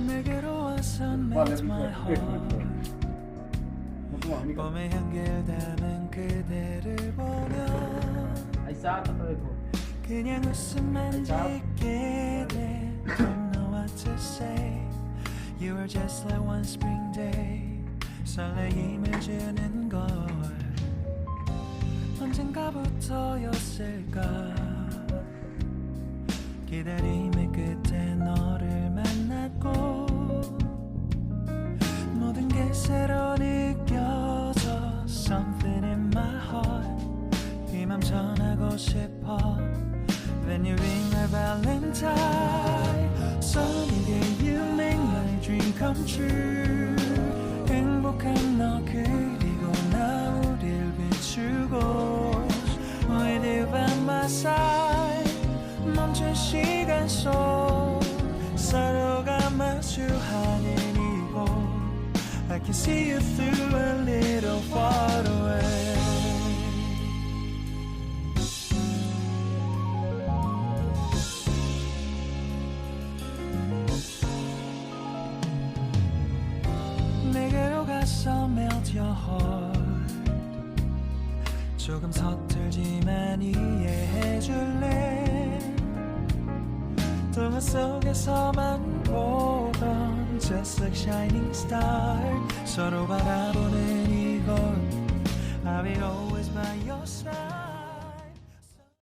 내게로 와서 melt my heart. 봄의 향기를 담은 그대를 보면 그냥 웃음만 짓게 돼. Don't know what to say. You were just like one spring day. 설레임을 주는 걸 언젠가부터였을까. 기다림의 끝에 너를 만났고 모든 게 새로 느껴져. Something in my heart. 이 맘 전하고 싶어. When you ring my valentine. Sunny day you make my dream come true. 행복한 너 그리고 나 우릴 비추고 With you by my side. 멈춘 시간 속 서로가 마주하는 이곳 I can see you through a little far away. 내게로 가서 melt your heart. 조금 서툴지만 이해해줄래. 동화 속에서만 보던 Just like shining star. 서로 바라